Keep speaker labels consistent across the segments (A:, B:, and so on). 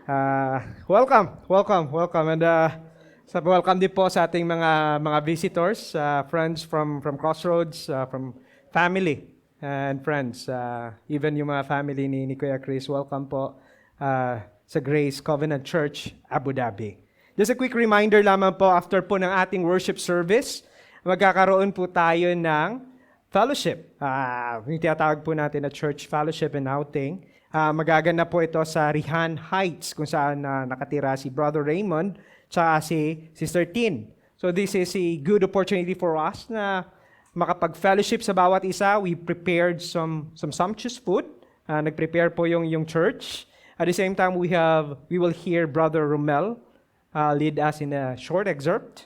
A: Welcome. And welcome din po sa ating mga visitors, friends from Crossroads, from family and friends. Even yung mga family ni Kuya Chris, welcome po sa Grace Covenant Church, Abu Dhabi. Just a quick reminder lamang po, after po ng ating worship service, magkakaroon po tayo ng fellowship. Yung tinatawag po natin na church fellowship and outing. Magaganap po ito sa Rihan Heights kung saan nakatira si Brother Raymond tsaka si Sister Tin. So this is a good opportunity for us na makapag-fellowship sa bawat isa. We prepared some sumptuous food. Nag-prepare po yung church. At the same time, we will hear Brother Romel lead us in a short excerpt.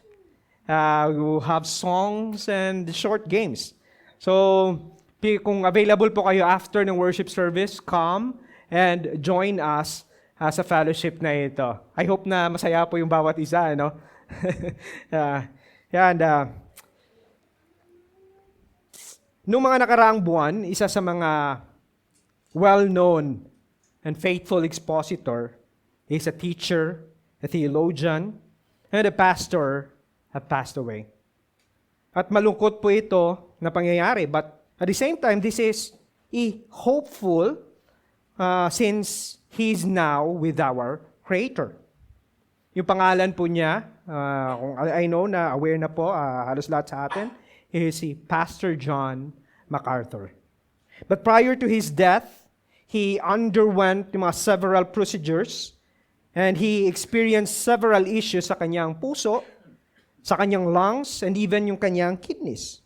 A: We will have songs and short games. So kung available po kayo after ng worship service, come and join us sa fellowship na ito. I hope na masaya po yung bawat isa, no? Noong mga nakaraang buwan, isa sa mga well-known and faithful expositor is a teacher, a theologian, and a pastor have passed away. At malungkot po ito na pangyayari, but at the same time, this is hopeful since He's now with our Creator. Yung pangalan po niya, I know na aware na po, halos lahat sa atin, is si Pastor John MacArthur. But prior to his death, he underwent several procedures and he experienced several issues sa kanyang puso, sa kanyang lungs, and even yung kanyang kidneys.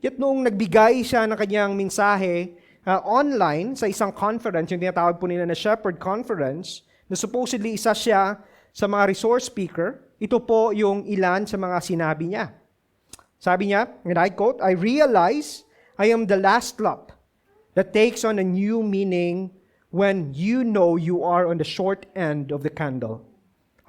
A: Yet noong nagbigay siya ng kanyang mensahe online sa isang conference, yung tinatawag po nila na Shepherd Conference, na supposedly isa siya sa mga resource speaker, ito po yung ilan sa mga sinabi niya. Sabi niya, and I quote, "I realize I am the last drop that takes on a new meaning when you know you are on the short end of the candle.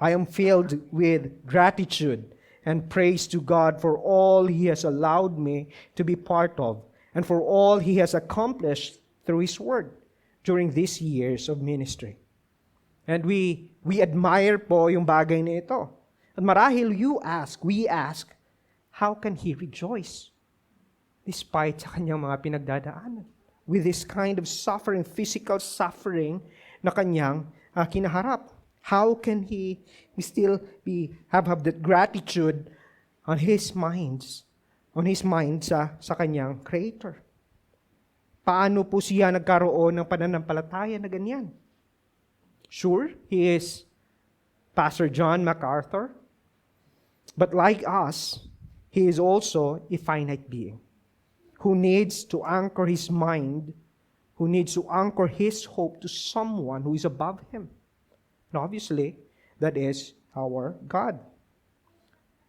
A: I am filled with gratitude and praise to God for all He has allowed me to be part of and for all He has accomplished through His Word during these years of ministry." And we admire po yung bagay na ito. At marahil we ask, how can he rejoice despite sa kanyang mga pinagdadaanan? With this kind of suffering, physical suffering na kanyang kinaharap. How can he still have that gratitude on his mind sa kanyang Creator? Paano po siya nagkaroon ng pananampalataya na ganyan? Sure, he is Pastor John MacArthur, but like us, he is also a finite being who needs to anchor his mind, who needs to anchor his hope to someone who is above him. And obviously, that is our God.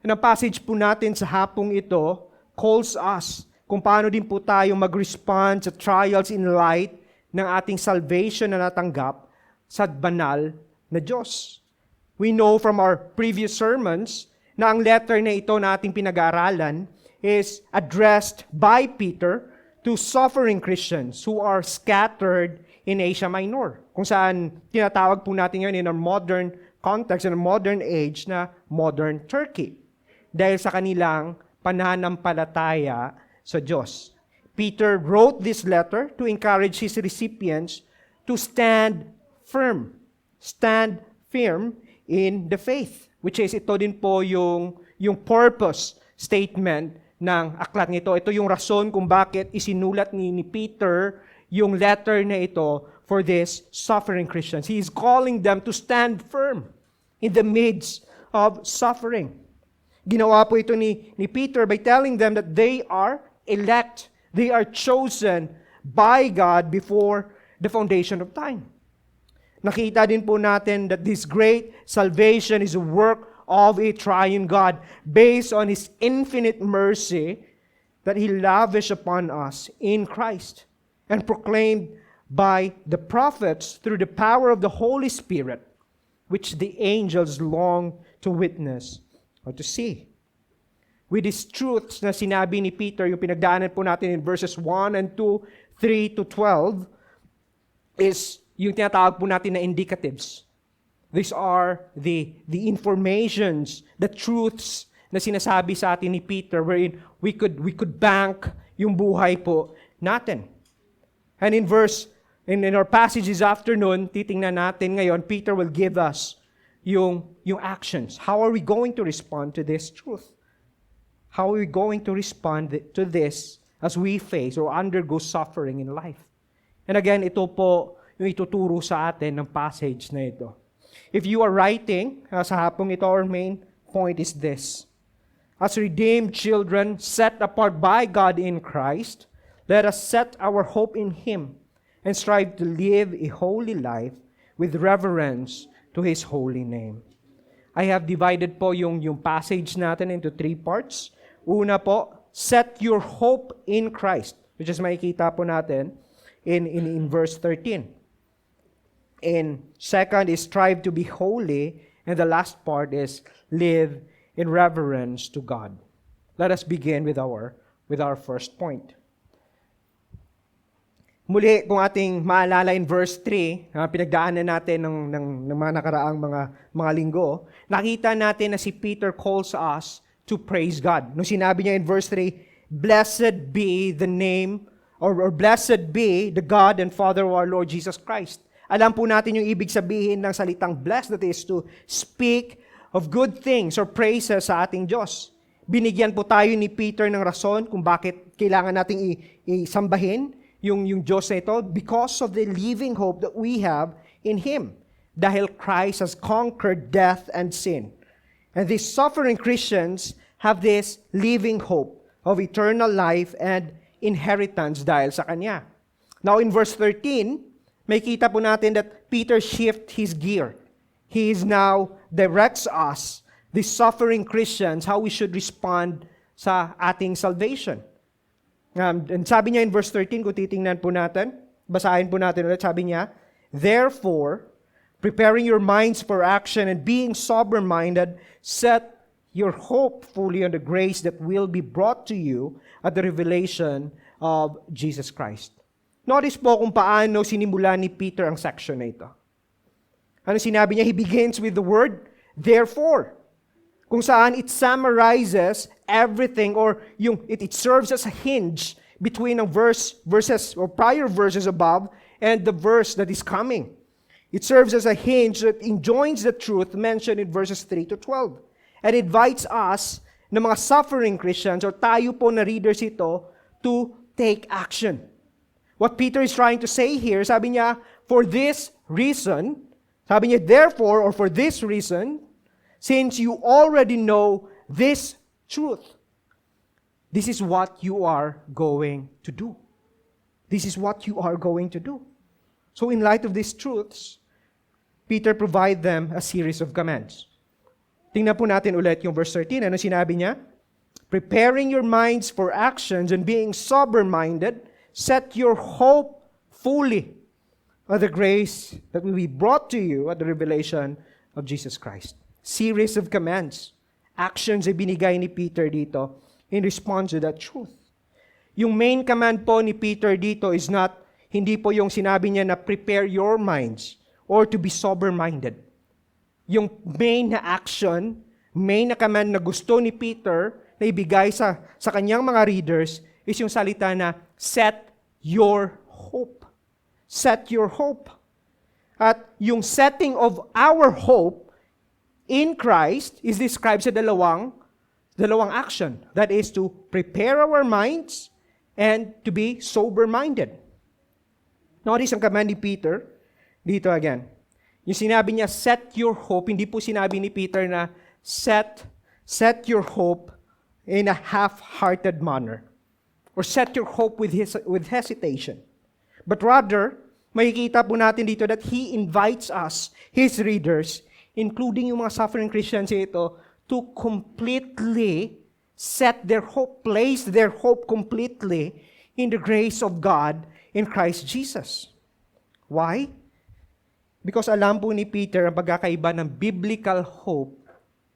A: And ang passage po natin sa hapong ito calls us kung paano din po tayo mag-respond sa trials in light ng ating salvation na natanggap sa banal na Diyos. We know from our previous sermons na ang letter na ito na ating pinag-aaralan is addressed by Peter to suffering Christians who are scattered in Asia Minor, kung saan tinatawag po natin ngayon in a modern context, in a modern age na modern Turkey, dahil sa kanilang pananampalataya sa Diyos. Peter wrote this letter to encourage his recipients to stand firm in the faith, which is ito din po yung purpose statement ng aklat nito. Ito yung rason kung bakit isinulat ni Peter yung letter na ito for these suffering Christians. He is calling them to stand firm in the midst of suffering. Ginawa po ito ni Peter by telling them that they are elect, they are chosen by God before the foundation of time. Nakita din po natin that this great salvation is a work of a triune God based on His infinite mercy that He lavished upon us in Christ and proclaimed by the prophets through the power of the Holy Spirit, which the angels long to witness or to see. With these truths na sinabi ni Peter, yung pinagdaanan po natin in verses 1 and 2, 3 to 12, is yung tinatawag po natin na indicatives. These are the informations, the truths na sinasabi sa atin ni Peter wherein we could bank yung buhay po natin. And in our passage this afternoon, titingnan natin ngayon, Peter will give us yung actions. How are we going to respond to this truth? How are we going to respond to this as we face or undergo suffering in life? And again, ito po yung ituturo sa atin ng passage na ito. If you are writing, sa hapong ito, our main point is this. As redeemed children set apart by God in Christ, let us set our hope in Him and strive to live a holy life with reverence to His holy name. I have divided po yung passage natin into 3 parts. Una po, set your hope in Christ, which is makikita po natin in verse 13. And second is strive to be holy. And the last part is live in reverence to God. Let us begin with our first point. Muli, kung ating maalala in verse 3, pinagdaanan natin ng mga nakaraang mga linggo, nakita natin na si Peter calls us to praise God. Nung sinabi niya in verse 3, blessed be the name, or blessed be the God and Father of our Lord Jesus Christ. Alam po natin yung ibig sabihin ng salitang blessed, that is to speak of good things or praises sa ating Diyos. Binigyan po tayo ni Peter ng rason kung bakit kailangan nating isambahin yung Diyos na ito, because of the living hope that we have in Him. Dahil Christ has conquered death and sin. And these suffering Christians have this living hope of eternal life and inheritance dahil sa Kanya. Now in verse 13, may kita po natin that Peter shift his gear. He is now directs us, the suffering Christians, how we should respond sa ating salvation. And sabi niya in verse 13, kung titingnan po natin, basahin po natin ulit, sabi niya, therefore, preparing your minds for action and being sober-minded, set your hope fully on the grace that will be brought to you at the revelation of Jesus Christ. Notice po kung paano sinimula ni Peter ang section na ito. Ano sinabi niya? He begins with the word, therefore. Kung saan it summarizes everything, or it serves as a hinge between ang verses or prior verses above and the verse that is coming. It serves as a hinge that enjoins the truth mentioned in verses 3 to 12. And invites us, na mga suffering Christians, or tayo po na readers ito, to take action. What Peter is trying to say here, sabi niya, for this reason, sabi niya, therefore, or for this reason, since you already know this truth, this is what you are going to do. This is what you are going to do. So in light of these truths, Peter provide them a series of commands. Tingnan po natin ulit yung verse 13. Ano sinabi niya? Preparing your minds for actions and being sober-minded, set your hope fully on the grace that will be brought to you at the revelation of Jesus Christ. Series of commands. Actions ay binigay ni Peter dito in response to that truth. Yung main command po ni Peter dito is not, hindi po yung sinabi niya na prepare your minds or to be sober-minded. Yung main na action, main na command na gusto ni Peter na ibigay sa kanyang mga readers is yung salita na set your hope. Set your hope. At yung setting of our hope in Christ is described sa dalawang action. That is to prepare our minds and to be sober-minded. Notice ang command ni Peter dito again. Yung sinabi niya, set your hope, hindi po sinabi ni Peter na set your hope in a half-hearted manner. Or set your hope with hesitation. But rather, makikita po natin dito that He invites us, His readers, including yung mga suffering Christians ito, to completely set their hope, place their hope completely in the grace of God in Christ Jesus. Why? Because alam po ni Peter ang pagkakaiba ng biblical hope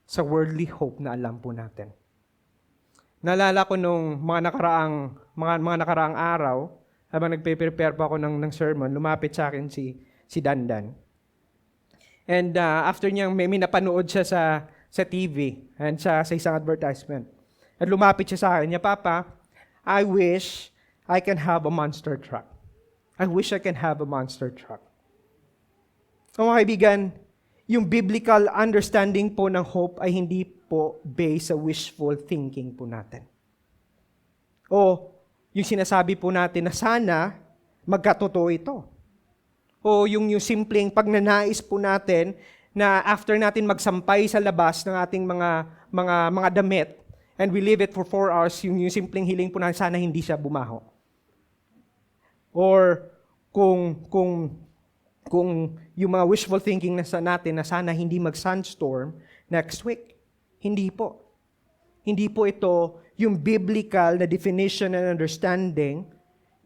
A: sa worldly hope na alam po natin. Naalala ko nung mga nakaraang araw, habang nagpe-prepare pa ako ng sermon, lumapit sa akin si Dandan. And after niyang may napanood siya sa TV and sa isang advertisement. At lumapit siya sa akin niya, Papa, I wish I can have a monster truck. I wish I can have a monster truck. So mga kaibigan, yung biblical understanding po ng hope ay hindi po based sa wishful thinking po natin. O yung sinasabi po natin na sana magkatotoo ito. O yung simpleng pagnanais po natin na after natin magsampay sa labas ng ating mga damit and we leave it for 4 hours, yung simpleng hiling po natin, sana hindi siya bumaho. Or kung yung mga wishful thinking natin na sana hindi mag-sunstorm next week. Hindi po. Hindi po ito yung biblical na definition and understanding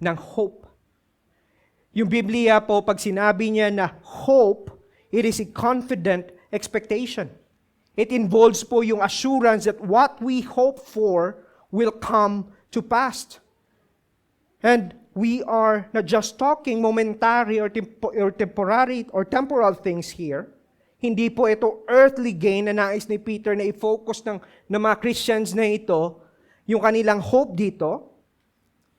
A: ng hope. Yung Biblia po, pag sinabi niya na hope, it is a confident expectation. It involves po yung assurance that what we hope for will come to pass. And we are not just talking momentary or temporary or temporal things here. Hindi po ito earthly gain na nais ni Peter na i-focus ng mga Christians na ito, yung kanilang hope dito.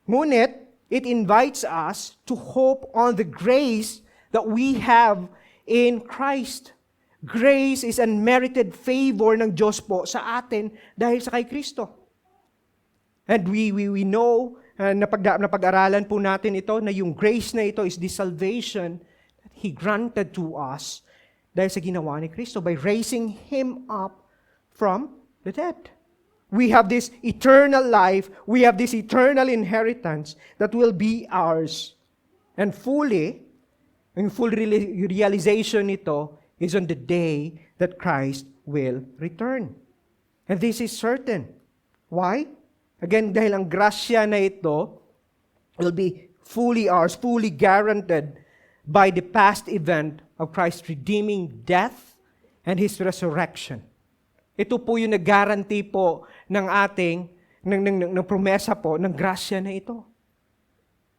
A: Ngunit, it invites us to hope on the grace that we have in Christ. Grace is unmerited favor ng Diyos po sa atin dahil sa kay Kristo. And we know, napag-aralan po natin ito, na yung grace na ito is the salvation that He granted to us dahil sa ginawa ni Kristo by raising Him up from the dead. We have this eternal life, we have this eternal inheritance that will be ours. And yung full realization nito is on the day that Christ will return. And this is certain. Why? Again, dahil ang grasya na ito will be fully ours, fully guaranteed by the past event of Christ's redeeming death and His resurrection. Ito po yung nag-guarantee po ng ating, ng promesa po, ng grasya na ito.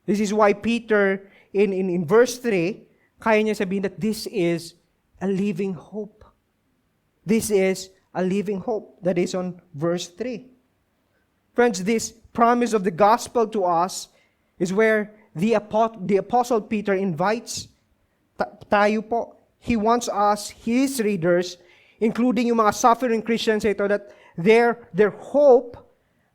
A: This is why Peter, in verse 3, kaya niya sabihin that this is a living hope. This is a living hope. That is on verse 3. Friends, this promise of the gospel to us is where the Apostle Peter invites tayo po. He wants us, his readers, including yung mga suffering Christians ito, that their hope,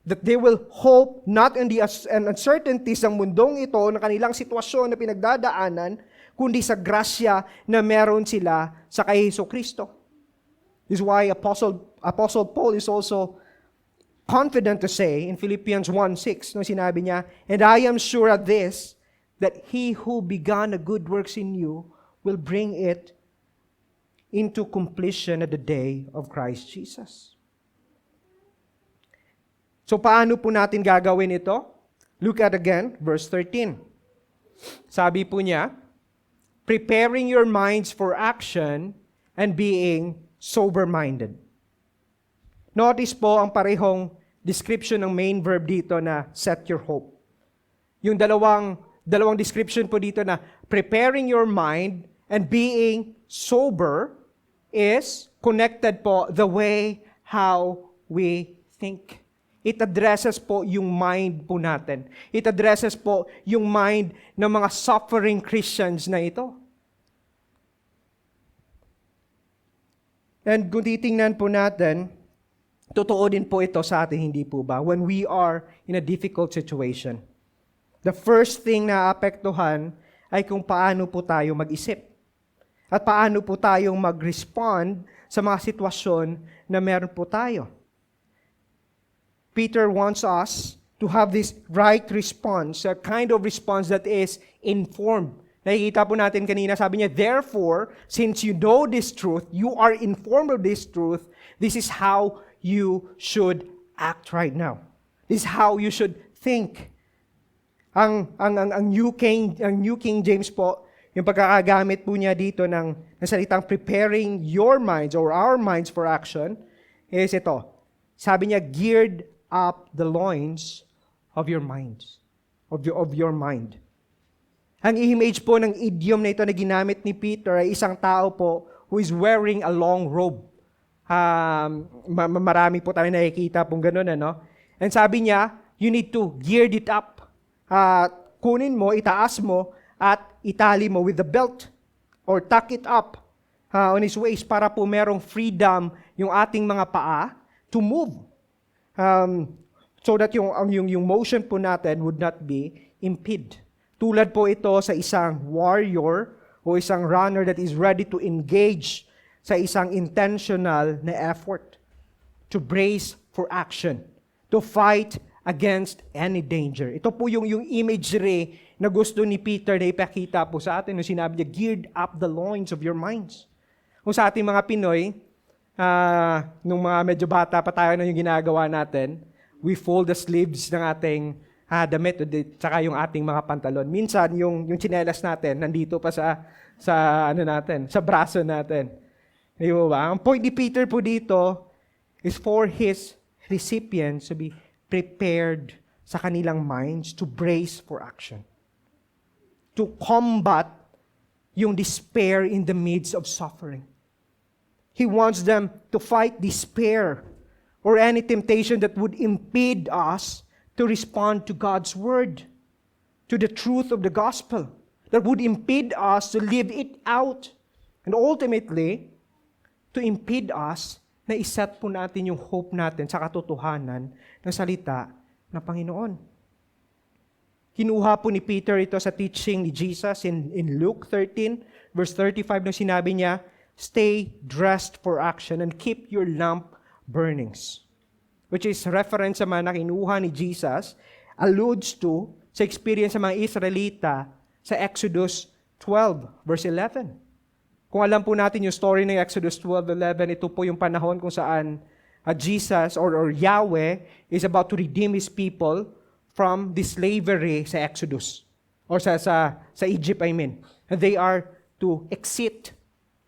A: that they will hope not in the uncertainties ng mundong ito, na kanilang sitwasyon na pinagdadaanan, kundi sa grasya na meron sila sa kay Jesucristo. This is why Apostle Paul is also confident to say in Philippians 1:6, no, sinabi niya, and I am sure of this, that He who began a good works in you will bring it into completion at the day of Christ Jesus. So paano po natin gagawin ito? Look at again, verse 13. Sabi po niya, preparing your minds for action and being sober-minded. Notice po ang parehong description ng main verb dito na set your hope. Yung dalawang description po dito na preparing your mind and being sober is connected po the way how we think. It addresses po yung mind po natin. It addresses po yung mind ng mga suffering Christians na ito. And kung titingnan po natin, totoo din po ito sa atin, hindi po ba? When we are in a difficult situation, the first thing na apektuhan ay kung paano po tayo mag-isip. At paano po tayong mag-respond sa mga sitwasyon na meron po tayo. Peter wants us to have this right response, a kind of response that is informed. Nakikita po natin kanina, sabi niya, therefore, since you know this truth, you are informed of this truth, this is how you should act right now. This is how you should think. Ang New King James po, yung pagkakagamit po niya dito ng salitang preparing your minds or our minds for action is ito. Sabi niya, geared up the loins of your minds, of your mind. Ang image po ng idiom na ito na ginamit ni Peter ay isang tao po who is wearing a long robe. Marami po tayo nakikita pong ganun, ano? And sabi niya, you need to gear it up. Kunin mo, itaas mo, at itali mo with the belt or tuck it up on his waist para po merong freedom yung ating mga paa to move. So that yung motion po natin would not be impeded. Tulad po ito sa isang warrior o isang runner that is ready to engage sa isang intentional na effort to brace for action, to fight against any danger. Ito po yung imagery na gusto ni Peter na ipakita po sa atin nung sinabi niya, geared up the loins of your minds. Kung sa ating mga Pinoy, nung mga medyo bata pa tayo na yung ginagawa natin, we fold the sleeves ng ating damit tsaka yung ating mga pantalon. Minsan, yung tsinelas natin, nandito pa sa braso natin. Di ba? Ang point ni Peter po dito is for his recipients to be prepared sa kanilang minds to brace for action. To combat yung despair in the midst of suffering. He wants them to fight despair or any temptation that would impede us to respond to God's word, to the truth of the gospel, that would impede us to live it out, and ultimately, to impede us na iset po natin yung hope natin sa katotohanan ng salita ng Panginoon. Kinuha po ni Peter ito sa teaching ni Jesus in Luke 13, verse 35, nung sinabi niya, stay dressed for action and keep your lamp burnings. Which is reference naman na kinuha ni Jesus, alludes to sa experience ng mga Israelita sa Exodus 12, verse 11. Kung alam po natin yung story ng Exodus 12:11, ito po yung panahon kung saan Jesus or Yahweh is about to redeem His people from the slavery sa Exodus. Or sa Egypt, I mean. And they are to exit.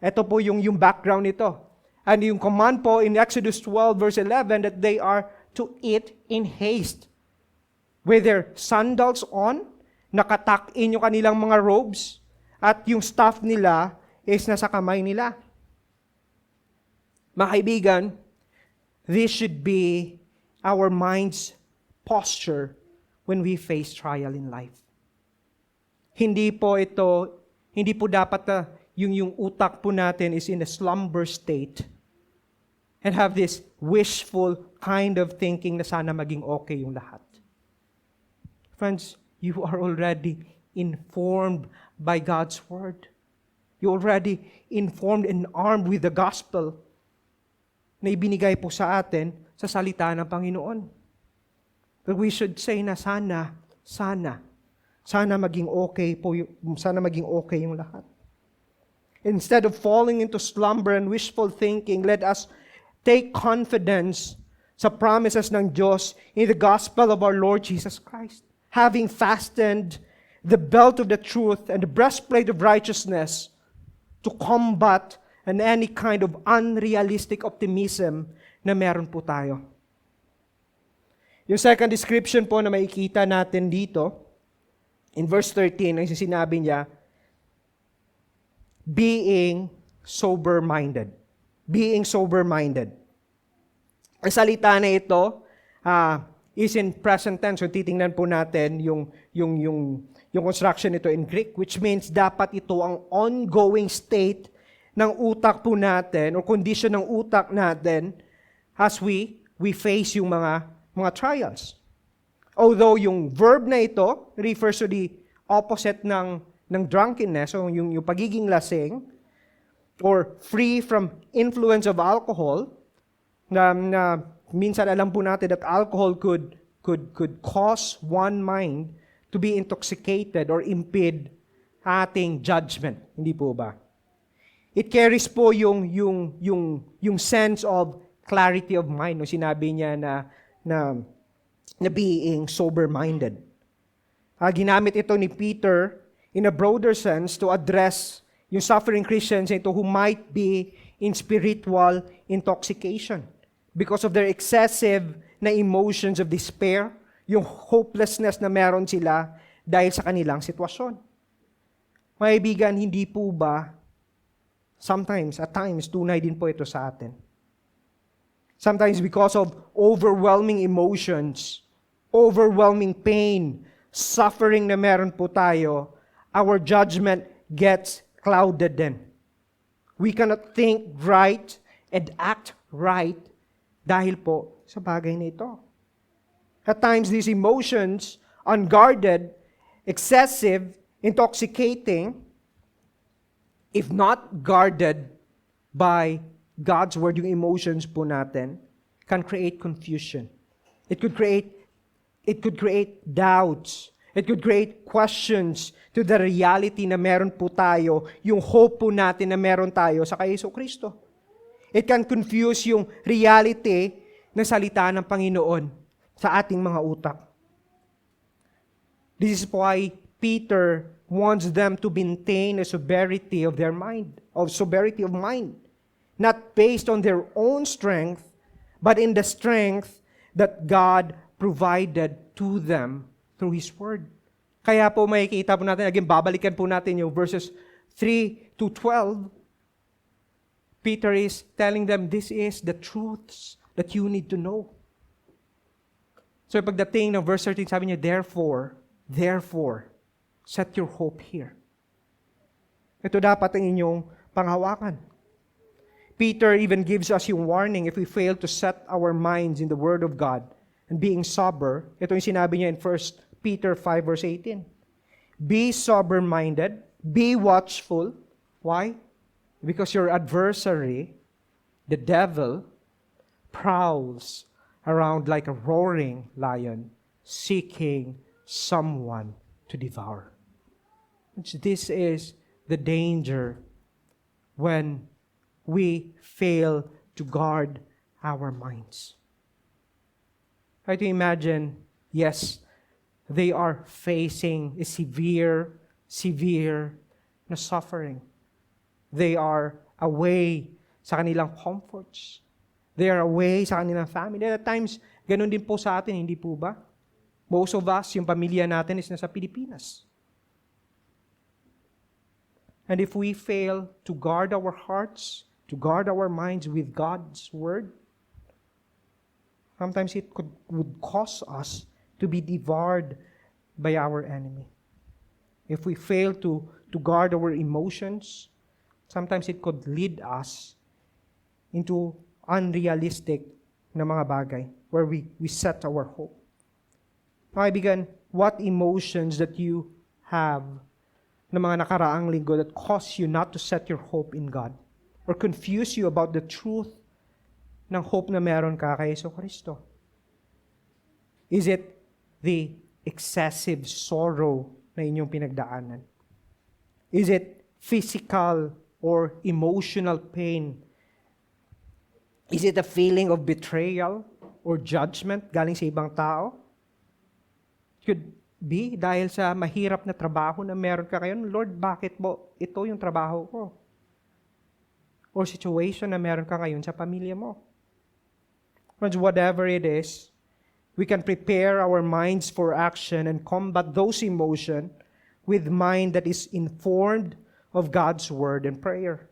A: Ito po yung background nito. And yung command po in Exodus 12 verse 11 that they are to eat in haste. With their sandals on, nakatuck-in yung kanilang mga robes, at yung staff nila is nasa kamay nila. Mga kaibigan, this should be our mind's posture when we face trial in life. Hindi po dapat yung utak po natin is in a slumber state and have this wishful kind of thinking na sana maging okay yung lahat. Friends, you are already informed by God's word. You're already informed and armed with the gospel na ibinigay po sa atin sa salita ng Panginoon. But we should say na sana maging okay yung lahat. Instead of falling into slumber and wishful thinking, let us take confidence sa promises ng Diyos in the gospel of our Lord Jesus Christ. Having fastened the belt of the truth and the breastplate of righteousness to combat any kind of unrealistic optimism na meron po tayo. Yung second description po na makikita natin dito, in verse 13, ang sinabi niya, being sober-minded. Being sober-minded. Ang salita na ito is in present tense. So titingnan po natin yung construction nito in Greek, which means dapat ito ang ongoing state ng utak po natin or condition ng utak natin as we face yung mga trials. Although yung verb na ito refers to the opposite ng drunkenness, so yung pagiging lasing or free from influence of alcohol, na minsan alam po natin that alcohol could cause one mind to be intoxicated or impede ating judgment. Hindi po ba? It carries po yung sense of clarity of mind. No, sinabi niya na being sober-minded. Ginamit ito ni Peter in a broader sense to address yung suffering Christians who might be in spiritual intoxication because of their excessive na emotions of despair, yung hopelessness na meron sila dahil sa kanilang sitwasyon. Mga kaibigan, hindi po ba Sometimes, at times, tunay din po ito sa atin. Sometimes because of overwhelming emotions, overwhelming pain, suffering na meron po tayo, our judgment gets clouded then. We cannot think right and act right dahil po sa bagay na ito. At times, these emotions, unguarded, excessive, intoxicating, if not guarded by God's Word, yung emotions po natin, can create confusion. It could create doubts. It could create questions to the reality na meron po tayo, yung hope po natin na meron tayo sa kay Jesucristo. It can confuse yung reality ng salita ng Panginoon sa ating mga utak. This is why Peter wants them to maintain a sobriety of their mind, sobriety of mind. Not based on their own strength, but in the strength that God provided to them through His Word. Kaya po makikita po natin, again, babalikan po natin yung verses 3 to 12. Peter is telling them, this is the truths that you need to know. So pagdating ng verse 13, sabi niya, therefore, set your hope here. Ito dapat ang inyong panghawakan. Peter even gives us yung warning if we fail to set our minds in the Word of God and being sober. Ito yung sinabi niya in 1 Peter 5 verse 18. Be sober-minded, be watchful. Why? Because your adversary, the devil, prowls around like a roaring lion, seeking someone to devour. This is the danger when we fail to guard our minds. Try to imagine, yes, they are facing a severe na suffering. They are away sa kanilang comforts. They are away sa kanilang family. At times, ganun din po sa atin, hindi po ba? Most of us, yung pamilya natin is nasa Pilipinas. And if we fail to guard our hearts, to guard our minds with God's Word, sometimes it would cause us to be devoured by our enemy. If we fail to guard our emotions, sometimes it could lead us into unrealistic na mga bagay where we set our hope. Mga kaibigan, what emotions that you have na mga nakaraang linggo that cause you not to set your hope in God or confuse you about the truth ng hope na meron ka kay Jesucristo? Is it the excessive sorrow na inyong pinagdaanan? Is it physical or emotional pain? Is it a feeling of betrayal or judgment galing sa ibang tao? Could be dahil sa mahirap na trabaho na meron ka ngayon. Lord, bakit mo ito yung trabaho ko? Or situation na meron ka ngayon sa pamilya mo. Friends, whatever it is, we can prepare our minds for action and combat those emotions with mind that is informed of God's Word and prayer.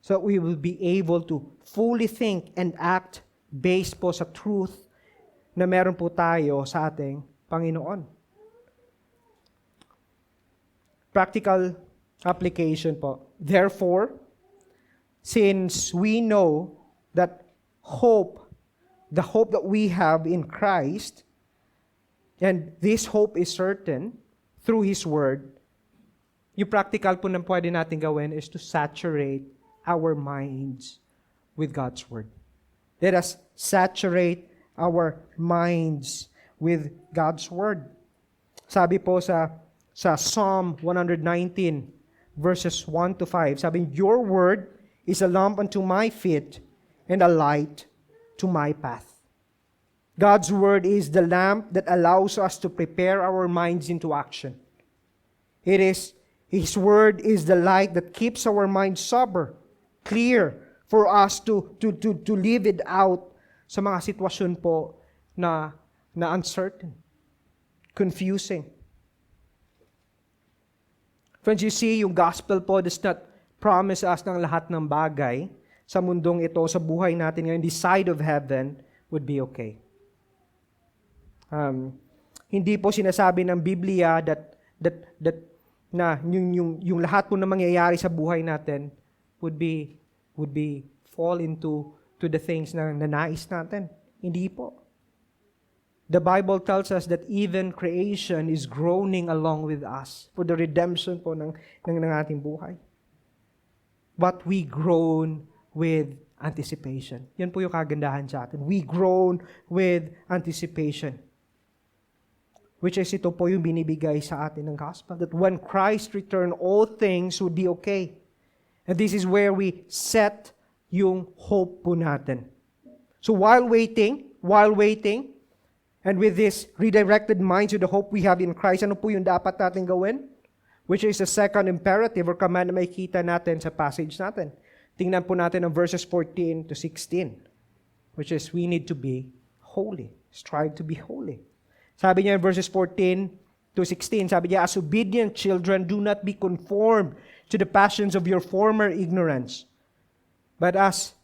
A: So we will be able to fully think and act based po sa truth na meron po tayo sa ating Panginoon. Practical application po. Therefore, since we know that the hope that we have in Christ, and this hope is certain through His Word, yung practical po na pwede natin gawin is to saturate our minds with God's Word. Let us saturate our minds with God's Word. Sabi po sa Psalm 119, verses 1 to 5, sabi, your Word is a lamp unto my feet and a light to my path. God's Word is the lamp that allows us to prepare our minds into action. His Word is the light that keeps our minds sober, clear, for us to live it out sa mga sitwasyon po na uncertain, confusing. Friends, you see, yung gospel po does not promise us ng lahat ng bagay sa mundong ito, sa buhay natin ngayon, this side of heaven, would be okay. Hindi po sinasabi ng Biblia that na yung lahat po na mangyayari sa buhay natin would be fall into the things na nais natin. Hindi po. The Bible tells us that even creation is groaning along with us for the redemption po ng ating buhay. But we groan with anticipation. Yan po yung kagandahan sa atin. We groan with anticipation. Which is ito po yung binibigay sa atin ng gospel. That when Christ return, all things would be okay. And this is where we set yung hope po natin. So while waiting, and with this redirected mind to the hope we have in Christ, ano po yung dapat natin gawin? Which is the second imperative or command na makikita natin sa passage natin. Tingnan po natin ang verses 14 to 16. Which is, we need to be holy. Strive to be holy. Sabi niya in verses 14 to 16, sabi niya, as obedient children, do not be conformed to the passions of your former ignorance. But as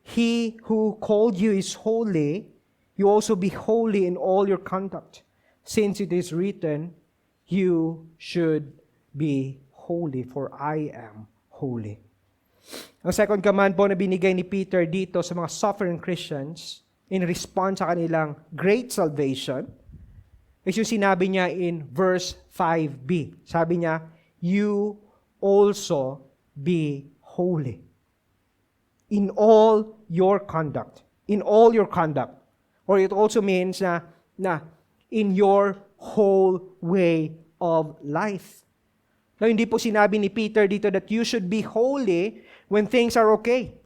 A: He who called you is holy, you also be holy in all your conduct. Since it is written, you should be holy, for I am holy. Ang second command po na binigay ni Peter dito sa mga suffering Christians in response sa kanilang great salvation is yung sinabi niya in verse 5b. Sabi niya, you also be holy in all your conduct. In all your conduct. Or it also means na in your whole way of life. Now, hindi po sinabi ni Peter dito that you should be holy when things are okay.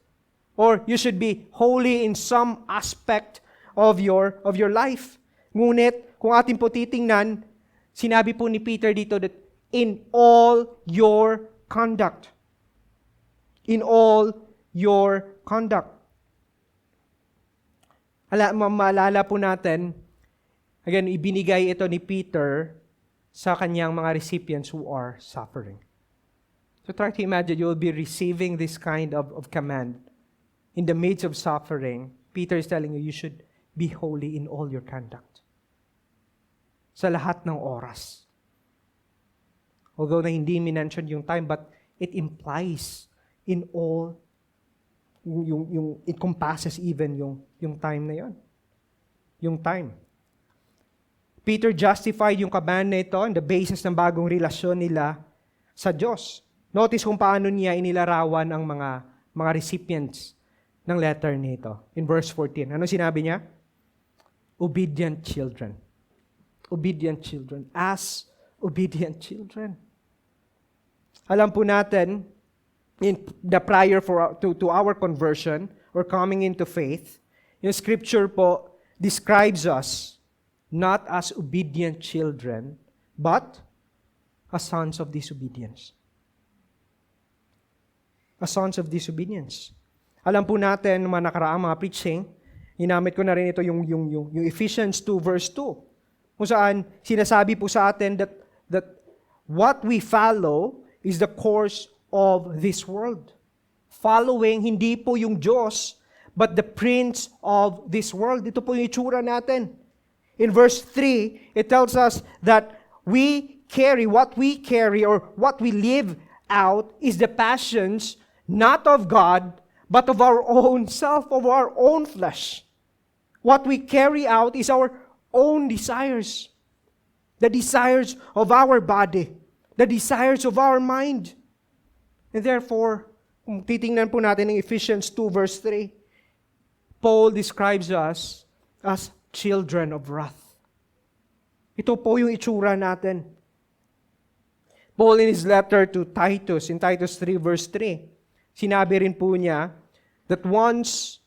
A: Or you should be holy in some aspect of your life. Ngunit, kung atin po titingnan, sinabi po ni Peter dito that in all your conduct. In all your conduct. Maalala po natin, again, ibinigay ito ni Peter sa kanyang mga recipients who are suffering. So try to imagine you will be receiving this kind of command. In the midst of suffering, Peter is telling you should be holy in all your conduct. Sa lahat ng oras. Although na hindi minention yung time, but it implies in all, it compasses even yung time na yon. Yung time. Peter justified yung command na ito on the basis ng bagong relasyon nila sa Diyos. Notice kung paano niya inilarawan ang mga recipients ng letter nito. In verse 14. Ano sinabi niya? Obedient children. Obedient children. As obedient children. Alam po natin, in the prior to our conversion or coming into faith, yung scripture po describes us not as obedient children, but as sons of disobedience. As sons of disobedience. Alam po natin, mga nakaraang mga preaching, ginamit ko na rin ito yung Ephesians 2 verse 2. Kung saan sinasabi po sa atin that what we follow is the course of this world. Following, hindi po yung Diyos, but the prince of this world. Ito po yung itsura natin. In verse 3, it tells us that what we carry or what we live out is the passions not of God, but of our own self, of our own flesh. What we carry out is our own desires. The desires of our body. The desires of our mind. And therefore, kung titingnan po natin ng Ephesians 2 verse 3, Paul describes us as children of wrath. Ito po yung itsura natin. Paul in his letter to Titus, in Titus 3 verse 3, sinabi rin po niya that once,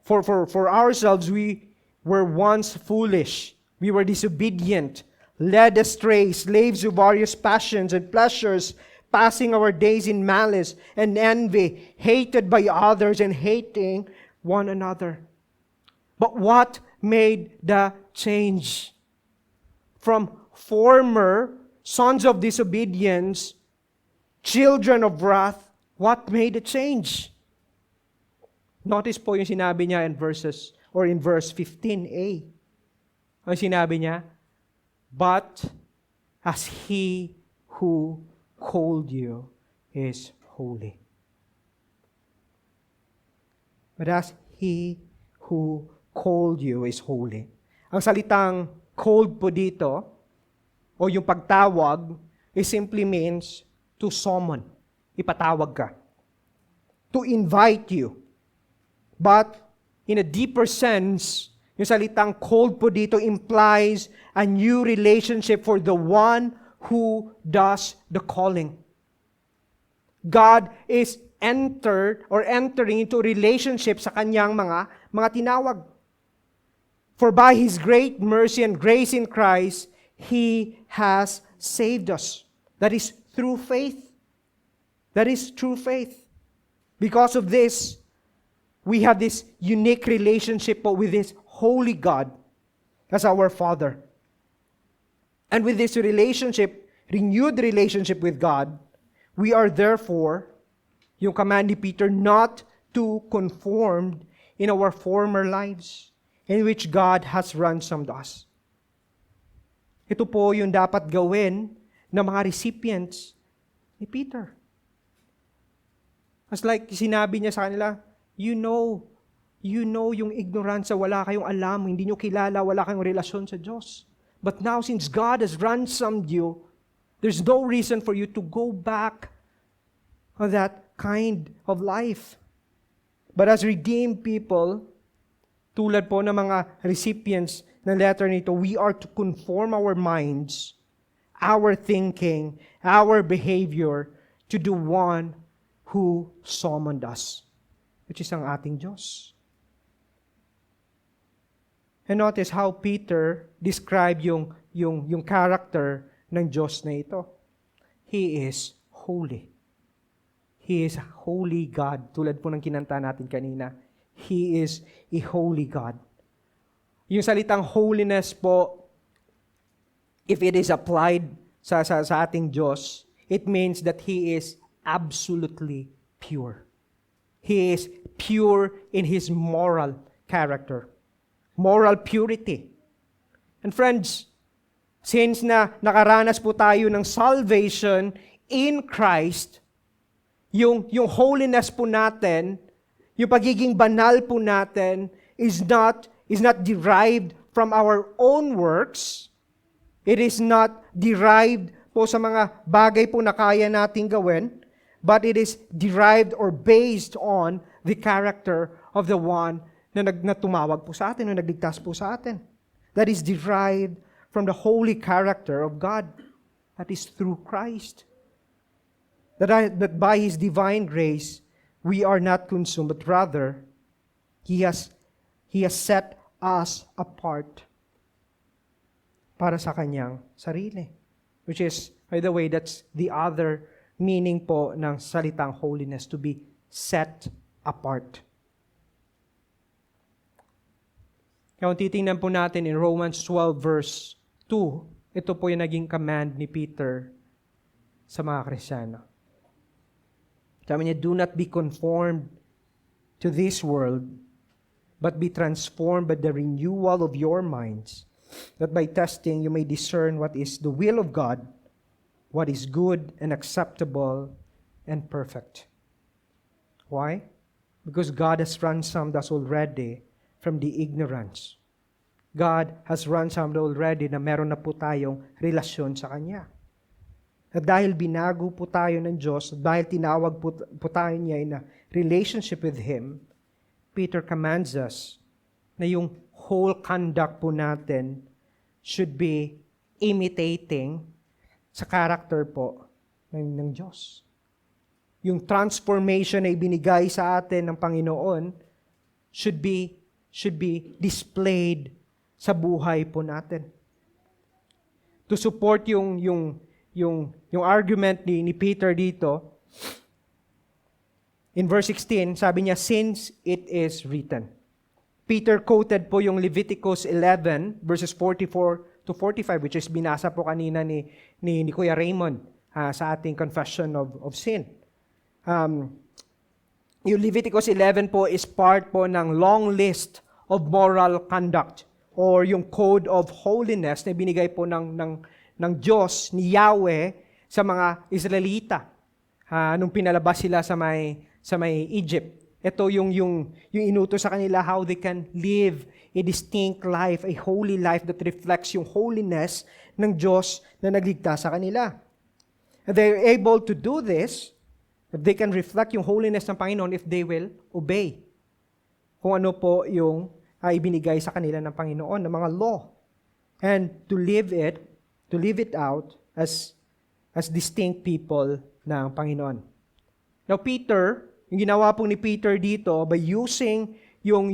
A: for ourselves, we were once foolish. We were disobedient, led astray, slaves of various passions and pleasures, passing our days in malice and envy, hated by others and hating one another. But what made the change? From former sons of disobedience, children of wrath, What made the change? Notice po yung sinabi niya in verse 15a. Ang sinabi niya, but as He who called you is holy. But as He who called you is holy. Ang salitang called po dito, o yung pagtawag, it simply means to summon. Ipatawag ka. To invite you. But in a deeper sense, yung salitang called po dito implies a new relationship for the one who does the calling. God is entering into relationship sa kanyang mga tinawag. For by His great mercy and grace in Christ, He has saved us. That is through faith. That is true faith. Because of this, we have this unique relationship with this holy God as our Father. And with this relationship, renewed relationship with God, we are therefore, yung command ni Peter, not to conform in our former lives in which God has ransomed us. Ito po yung dapat gawin ng mga recipients ni Peter. As like sinabi niya sa kanila, you know yung ignorance, wala kayong alam, hindi nyo kilala, wala kayong relasyon sa Diyos. But now, since God has ransomed you, there's no reason for you to go back on that kind of life. But as redeemed people, tulad po ng mga recipients ng letter nito, we are to conform our minds, our thinking, our behavior to the one who summoned us, which is ang ating Diyos. And notice how Peter described yung character ng Diyos na ito. He is holy. He is a holy God. Tulad po ng kinanta natin kanina. He is a holy God. Yung salitang holiness po, if it is applied sa ating Diyos, it means that He is absolutely pure. He is pure in His moral character. Moral purity. And friends, since na nakaranas po tayo ng salvation in Christ, yung holiness po natin, yung pagiging banal po natin is not derived from our own works. It is not derived po sa mga bagay po na kaya nating gawin, but it is derived or based on the character of the one na tumawag po sa atin, na nagligtas po sa atin. That is derived from the holy character of God. That is through Christ. That by His divine grace, we are not consumed, but rather, He has set us apart para sa Kanyang sarili. Which is, by the way, that's the other meaning po ng salitang holiness, to be set apart. Kaya kung titingnan po natin in Romans 12 verse 2, ito po yung naging command ni Peter sa mga Kristiyano. Sabi niya, do not be conformed to this world, but be transformed by the renewal of your minds, that by testing you may discern what is the will of God, what is good and acceptable and perfect. Why? Because God has ransomed us already from the ignorance. God has ransomed already na meron na po tayong relasyon sa Kanya. At dahil binago po tayo ng Diyos, dahil tinawag po tayo niya in a relationship with Him, Peter commands us na yung whole conduct po natin should be imitating sa character po ng Diyos. Yung transformation na ibinigay sa atin ng Panginoon should be displayed sa buhay po natin. To support yung argument ni Peter dito, in verse 16, sabi niya, since it is written. Peter quoted po yung Leviticus 11, verses 44 to 45, which is binasa po kanina ni Kuya Raymond sa ating confession of sin. yung Leviticus 11 po is part po ng long list of moral conduct or yung code of holiness na binigay po ng Diyos, ni Yahweh, sa mga Israelita nung pinalabas sila sa may Egypt. Ito yung inutos sa kanila how they can live a distinct life, a holy life that reflects yung holiness ng Diyos na nagligtas sa kanila. And they're able to do this if they can reflect yung holiness ng Panginoon if they will obey kung ano po yung ibinigay sa kanila ng Panginoon, ng mga law. And to live it out as distinct people ng Panginoon. Now Peter, yung ginawa po ni Peter dito by using yung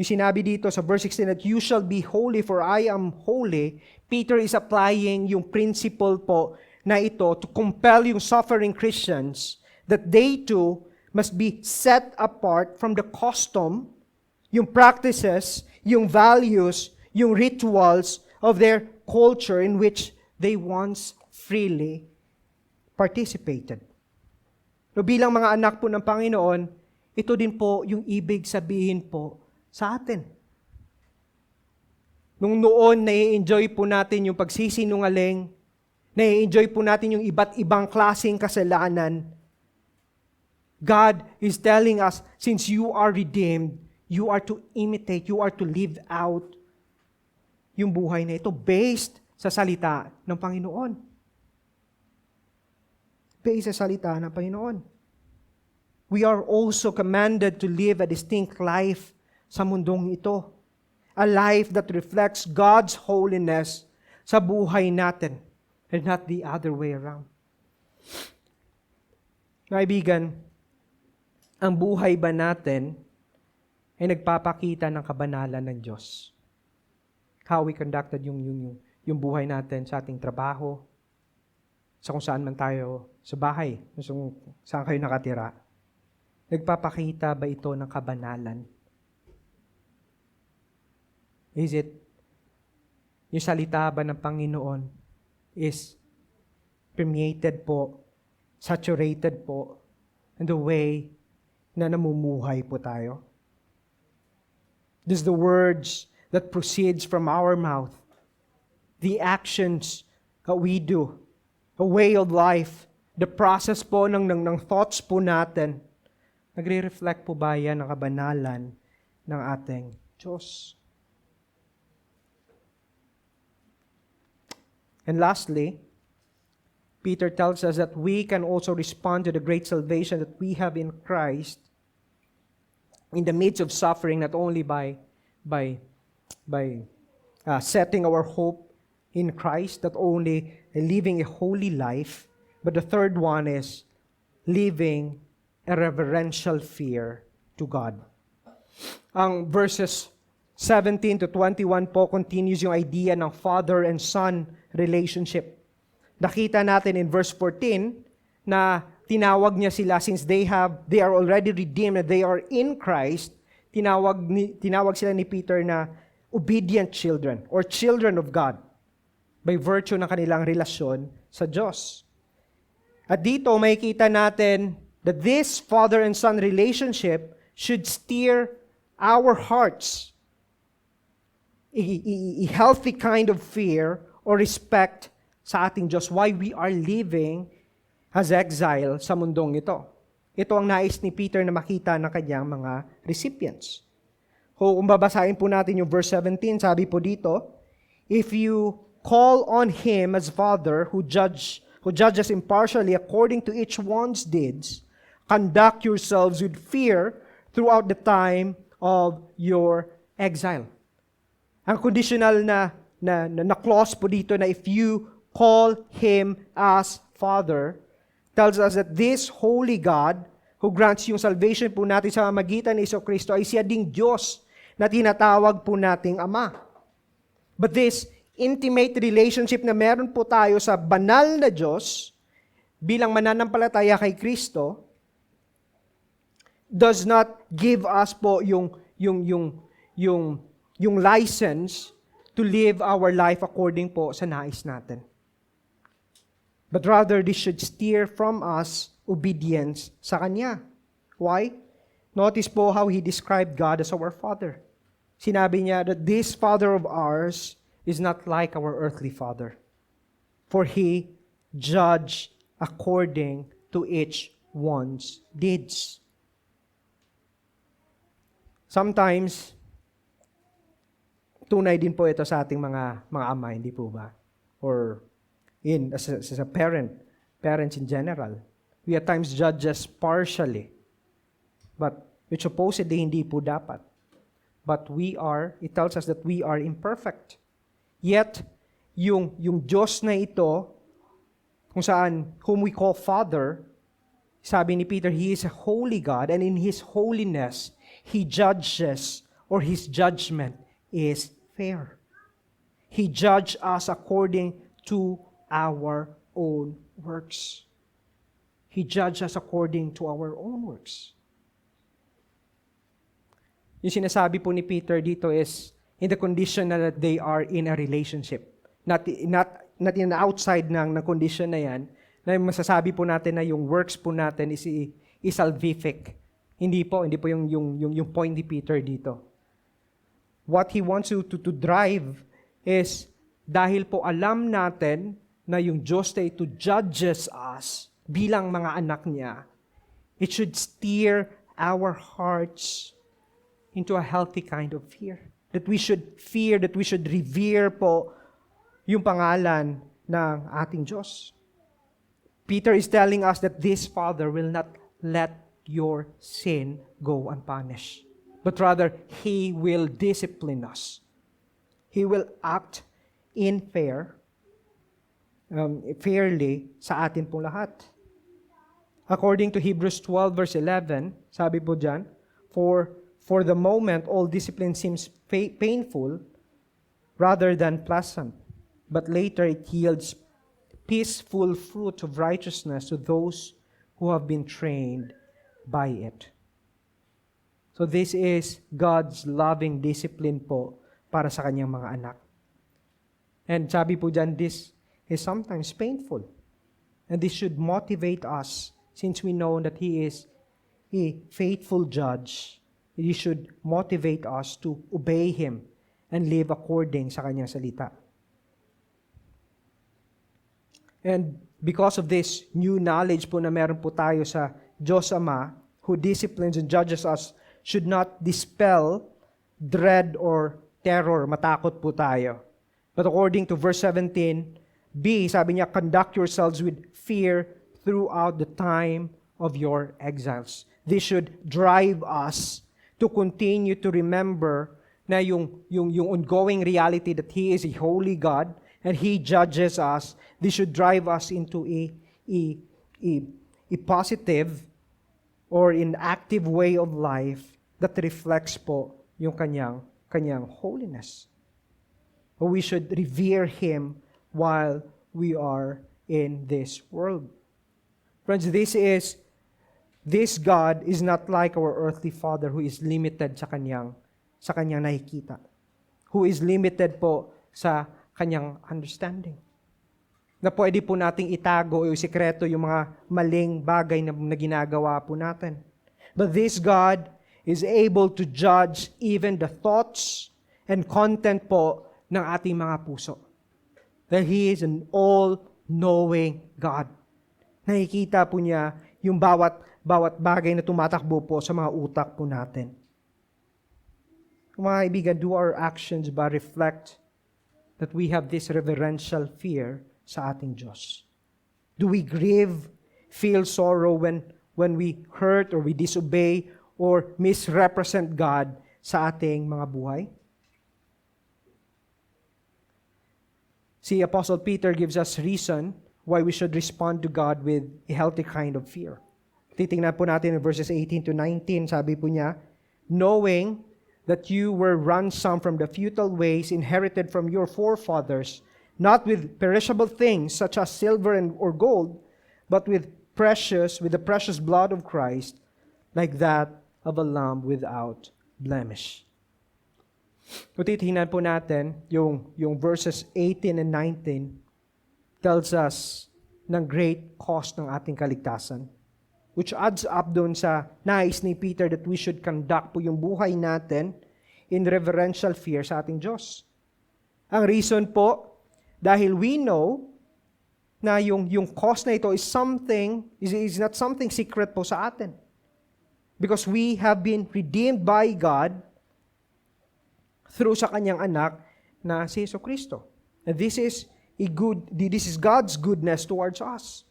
A: sinabi dito sa verse 16 that you shall be holy for I am holy, Peter is applying yung principle po na ito to compel yung suffering Christians that they too must be set apart from the custom, yung practices, yung values, yung rituals of their culture in which they once freely participated. So bilang mga anak po ng Panginoon, ito din po yung ibig sabihin po sa atin. Nung noon, nai-enjoy po natin yung pagsisinungaling, nai-enjoy po natin yung iba't ibang klaseng kasalanan. God is telling us, since you are redeemed, you are to imitate, you are to live out yung buhay na ito based sa salita ng Panginoon. Based sa salita ng Panginoon. We are also commanded to live a distinct life sa mundong ito. A life that reflects God's holiness sa buhay natin and not the other way around. Kaibigan, ang buhay ba natin ay nagpapakita ng kabanalan ng Diyos? How we conducted yung buhay natin sa ating trabaho, sa kung saan man tayo, sa bahay, saan kayo nakatira. Nagpapakita ba ito ng kabanalan? Is it, yung salita ba ng Panginoon is permeated po, saturated po, in the way na namumuhay po tayo? Does the words that proceeds from our mouth, the actions that we do, a way of life, the process po ng thoughts po natin, nagre-reflect po ba yan ng kabanalan ng ating Diyos? And lastly, Peter tells us that we can also respond to the great salvation that we have in Christ in the midst of suffering, not only by setting our hope in Christ, not only living a holy life, but the third one is living a reverential fear to God. Ang verses 17 to 21 po continues yung idea ng father and son relationship. Nakita natin in verse 14 na tinawag niya sila since they are already redeemed and they are in Christ, tinawag sila ni Peter na obedient children or children of God by virtue ng kanilang relasyon sa Diyos. At dito makikita natin that this father and son relationship should steer our hearts a healthy kind of fear or respect sa ating Diyos, why we are living as exile sa mundong ito. Ito ang nais ni Peter na makita ng kanyang mga recipients. Kung babasahin po natin yung verse 17, sabi po dito, if you call on Him as Father who judges impartially according to each one's deeds, conduct yourselves with fear throughout the time of your exile. Ang conditional na clause po dito na if you call Him as Father, tells us that this holy God who grants yung salvation po natin sa magitan ni Jesucristo ay siya ding Diyos na tinatawag po nating Ama. But this intimate relationship na meron po tayo sa banal na Diyos bilang mananampalataya kay Kristo does not give us po yung license to live our life according po sa nais natin. But rather, this should steer from us obedience sa Kanya. Why? Notice po how He described God as our Father. Sinabi niya that this Father of ours is not like our earthly father. For He judged according to each one's deeds. Sometimes, tunay din po ito sa ating mga ama, hindi po ba? Or as a parents in general. We at times judge us partially. But which supposedly hindi po dapat. But it tells us that we are imperfect. Yet, yung Diyos na ito, kung saan, whom we call Father, sabi ni Peter, He is a holy God, and in His holiness, He judges, or His judgment is fair. He judged us according to our own works. He judged us according to our own works. Yung sinasabi po ni Peter dito is in the condition na that they are in a relationship. Not in the outside ng condition na yan, na masasabi po natin na yung works po natin is salvific. Hindi po yung point ni Peter dito. What he wants you to drive is dahil po alam natin na yung Diyos na ito judges us bilang mga anak niya, it should steer our hearts into a healthy kind of fear. That we should fear, that we should revere po yung pangalan ng ating Diyos. Peter is telling us that this Father will not let your sin go unpunished. But rather, He will discipline us. He will act fairly sa atin pong lahat. According to Hebrews 12 verse 11, sabi po dyan, For the moment, all discipline seems painful rather than pleasant. But later it yields peaceful fruit of righteousness to those who have been trained by it. So this is God's loving discipline po para sa kanyang mga anak. And sabi po dyan, this is sometimes painful. And this should motivate us since we know that He is a faithful judge. It should motivate us to obey Him and live according sa kanyang salita. And because of this new knowledge po na meron po tayo sa Diyos Ama, who disciplines and judges us, should not dispel dread or terror, matakot po tayo. But according to verse 17b, sabi niya, conduct yourselves with fear throughout the time of your exiles. This should drive us to continue to remember na yung ongoing reality that He is a holy God and He judges us. This should drive us into a positive or an active way of life that reflects po yung kanyang holiness. We should revere Him while we are in this world. Friends, this God is not like our earthly father who is limited sa kanyang nakikita. Who is limited po sa kanyang understanding. Na pwede po nating itago o sikreto yung mga maling bagay na ginagawa po natin. But this God is able to judge even the thoughts and content po ng ating mga puso. That He is an all-knowing God. Nakikita po niya yung bawat bagay na tumatakbo po sa mga utak po natin. Mga kaibigan, do our actions ba reflect that we have this reverential fear sa ating Diyos? Do we grieve, feel sorrow when we hurt or we disobey or misrepresent God sa ating mga buhay? See, Apostle Peter gives us reason why we should respond to God with a healthy kind of fear. Titingnan po natin in verses 18 to 19, sabi po niya, knowing that you were ransomed from the futile ways inherited from your forefathers, not with perishable things such as silver or gold, but with the precious blood of Christ, like that of a lamb without blemish. Kung titingnan po natin, yung verses 18 and 19 tells us ng great cost ng ating kaligtasan. which adds up doon sa nais ni Peter that we should conduct po yung buhay natin in reverential fear sa ating Diyos. Ang reason po, dahil we know na yung cause na ito is not something secret po sa atin. Because we have been redeemed by God through sa kanyang anak na si Jesucristo. And this is God's goodness towards us.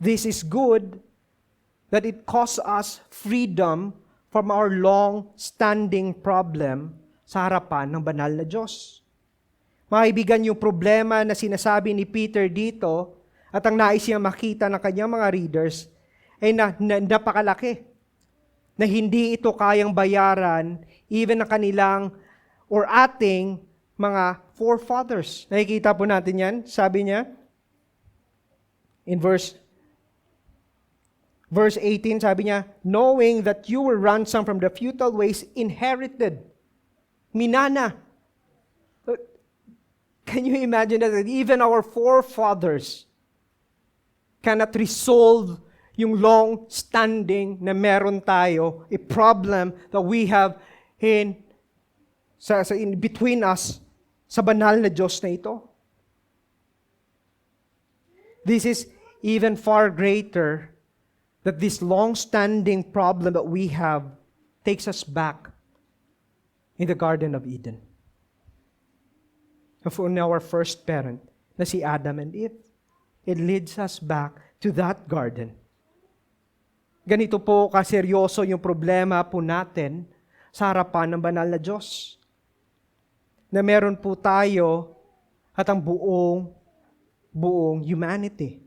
A: This is good that it costs us freedom from our long-standing problem sa harapan ng banal na Diyos. Mga kaibigan, yung problema na sinasabi ni Peter dito at ang nais niya makita ng kanyang mga readers ay napakalaki. Na hindi ito kayang bayaran even ng kanilang or ating mga forefathers. Nakikita po natin yan. Sabi niya in verse 18, sabi niya, knowing that you were ransomed from the futile ways inherited. Minana. Can you imagine that even our forefathers cannot resolve yung long-standing na meron tayo, a problem that we have in between us sa banal na Diyos na ito? This is even far greater that this long-standing problem that we have takes us back in the Garden of Eden. From our first parent, na si Adam and Eve. It leads us back to that garden. Ganito po kaseryoso yung problema po natin sa harapan ng banal na Diyos. Na meron po tayo at ang buong humanity.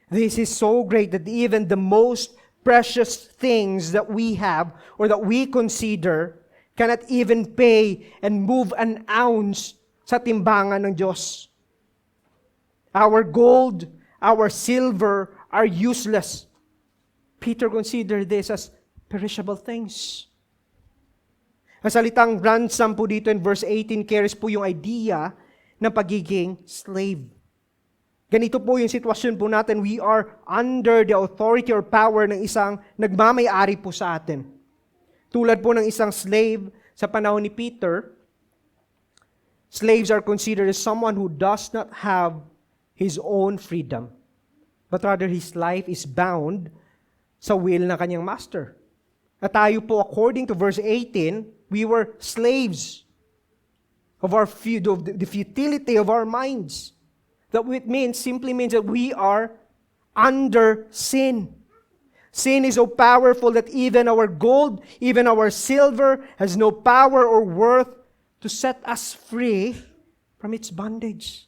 A: This is so great that even the most precious things that we have or that we consider cannot even pay and move an ounce sa timbangan ng Diyos. Our gold, our silver are useless. Peter considered this as perishable things. Ang salitang ransom po dito in verse 18 carries po yung idea ng pagiging slave. Ganito po yung sitwasyon po natin. We are under the authority or power ng isang nagmamay-ari po sa atin. Tulad po ng isang slave sa panahon ni Peter, slaves are considered as someone who does not have his own freedom, but rather his life is bound sa will ng kanyang master. At tayo po, according to verse 18, we were slaves of the futility of our minds. That simply means that we are under sin. Sin is so powerful that even our gold, even our silver has no power or worth to set us free from its bondage.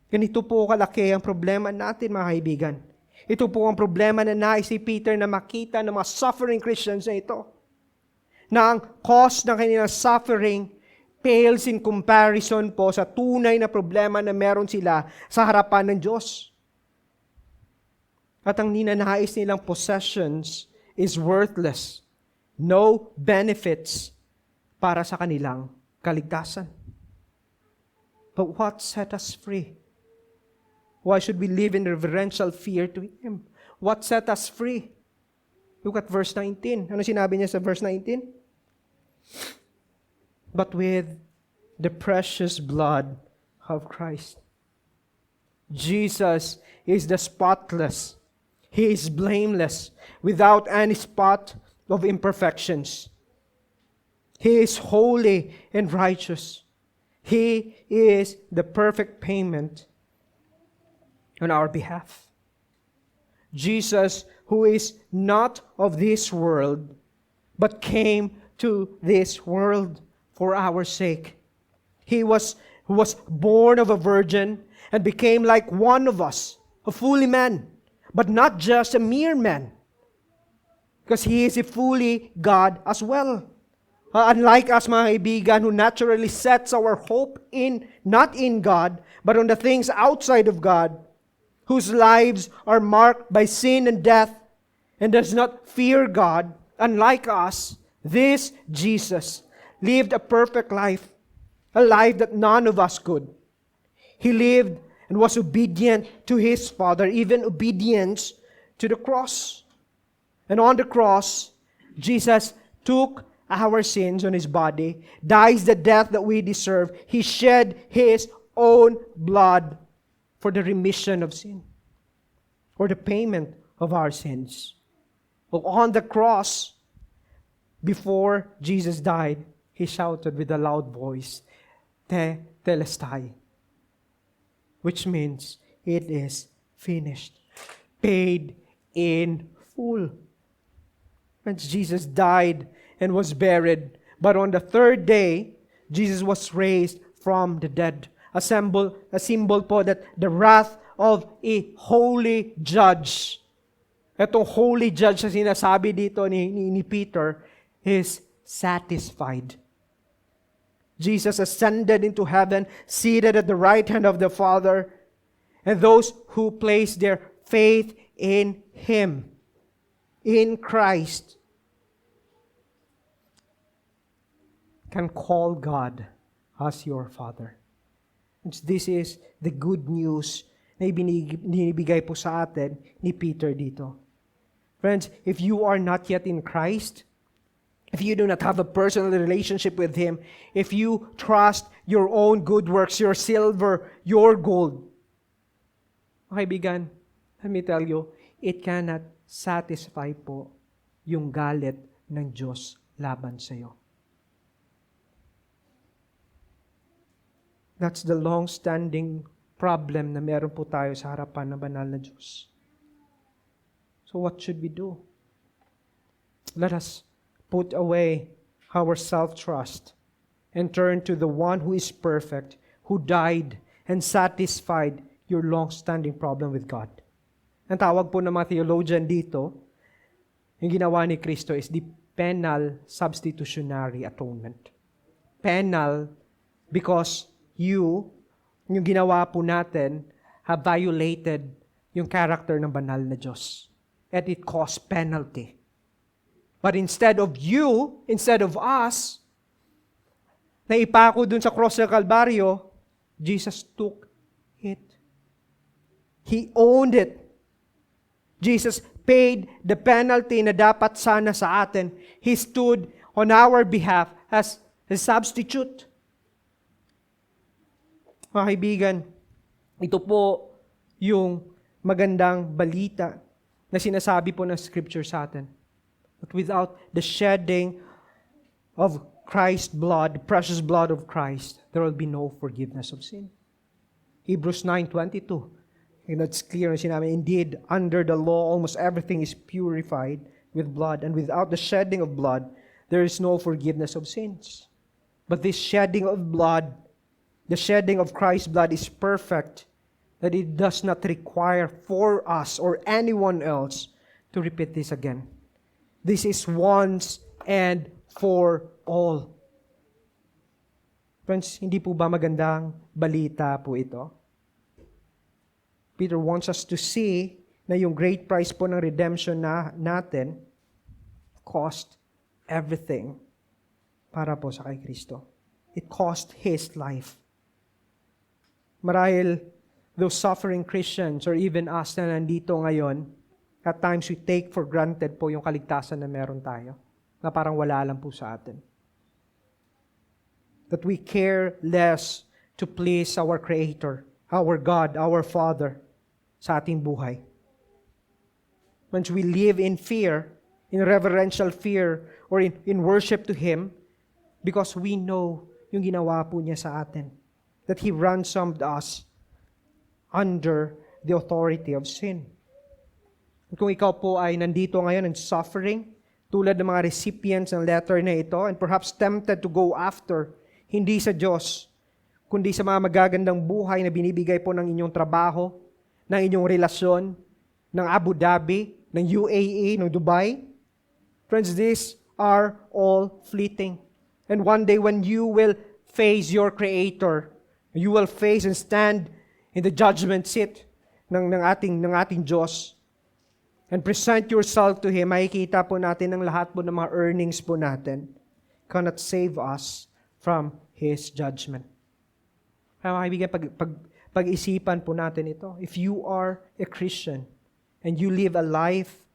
A: Ganito po kalaki ang problema natin, mga kaibigan. Ito po ang problema na nais ni Peter na makita ng mga suffering Christians na ito. Na ang cause ng kanilang suffering pales in comparison po sa tunay na problema na meron sila sa harapan ng Diyos. At ang ninanais nilang possessions is worthless. No benefits para sa kanilang kaligtasan. But what set us free? Why should we live in reverential fear to Him? What set us free? Look at verse 19. Ano sinabi niya sa verse 19? But with the precious blood of Christ. Jesus is the spotless. He is blameless, without any spot of imperfections. He is holy and righteous. He is the perfect payment on our behalf. Jesus, who is not of this world, but came to this world for our sake. He was born of a virgin and became like one of us, a fully man, but not just a mere man, because He is a fully God as well. Unlike us, mga kaibigan, who naturally sets our hope not in God, but on the things outside of God, whose lives are marked by sin and death, and does not fear God, unlike us, this Jesus lived a perfect life, a life that none of us could. He lived and was obedient to His Father, even obedience to the cross. And on the cross, Jesus took our sins on His body, dies the death that we deserve. He shed His own blood for the remission of sin, or the payment of our sins. Well, on the cross, before Jesus died, He shouted with a loud voice, Te telestai, which means it is finished, paid in full. And Jesus died and was buried, but on the third day, Jesus was raised from the dead. A symbol po that the wrath of a holy judge, itong holy judge na sinasabi dito ni Peter, is satisfied. Jesus ascended into heaven, seated at the right hand of the Father, and those who place their faith in Him, in Christ, can call God as your Father. And this is the good news na ibinibigay po sa atin ni Peter dito. Friends, if you are not yet in Christ, if you do not have a personal relationship with Him, if you trust your own good works, your silver, your gold, kaibigan, let me tell you, it cannot satisfy po yung galit ng Diyos laban sa iyo. That's the long-standing problem na meron po tayo sa harapan ng banal na Diyos. So what should we do? Let us put away our self-trust and turn to the one who is perfect, who died and satisfied your long-standing problem with God. Ang tawag po ng mga theologian dito, yung ginawa ni Kristo is the penal substitutionary atonement. Penal because yung ginawa po natin, have violated yung character ng banal na Diyos. And it caused penalty. But instead of us, na ipako dun sa cross ng Kalbaryo, Jesus took it. He owned it. Jesus paid the penalty na dapat sana sa atin. He stood on our behalf as a substitute. Mga kaibigan, ito po yung magandang balita na sinasabi po ng Scripture sa atin. But without the shedding of Christ's blood, the precious blood of Christ, there will be no forgiveness of sin. Hebrews 9:22. And that's clear na sinabi, indeed, under the law, almost everything is purified with blood. And without the shedding of blood, there is no forgiveness of sins. But this shedding of blood, the shedding of Christ's blood is perfect, that it does not require for us or anyone else to repeat this again. This is once and for all. Friends, hindi po ba magandang balita po ito? Peter wants us to see na yung great price po ng redemption natin cost everything para po sa kay Kristo. It cost His life. Marahil those suffering Christians or even us na nandito ngayon, at times we take for granted po yung kaligtasan na meron tayo, na parang wala lang po sa atin. That we care less to please our Creator, our God, our Father, sa ating buhay. Once we live in fear, in reverential fear, or in worship to Him, because we know yung ginawa po niya sa atin. That He ransomed us under the authority of sin. At kung ikaw po ay nandito ngayon and suffering, tulad ng mga recipients ng letter na ito, and perhaps tempted to go after, hindi sa Diyos, kundi sa mga magagandang buhay na binibigay po ng inyong trabaho, ng inyong relasyon, ng Abu Dhabi, ng UAE, ng Dubai. Friends, these are all fleeting. And one day when you will face your Creator, you will face and stand in the judgment seat ng ating Diyos and present yourself to Him, makikita po natin ang lahat po ng mga earnings po natin cannot save us from His judgment. Kaya mga kaibigan, pag-isipan po natin ito. If you are a Christian and you live a life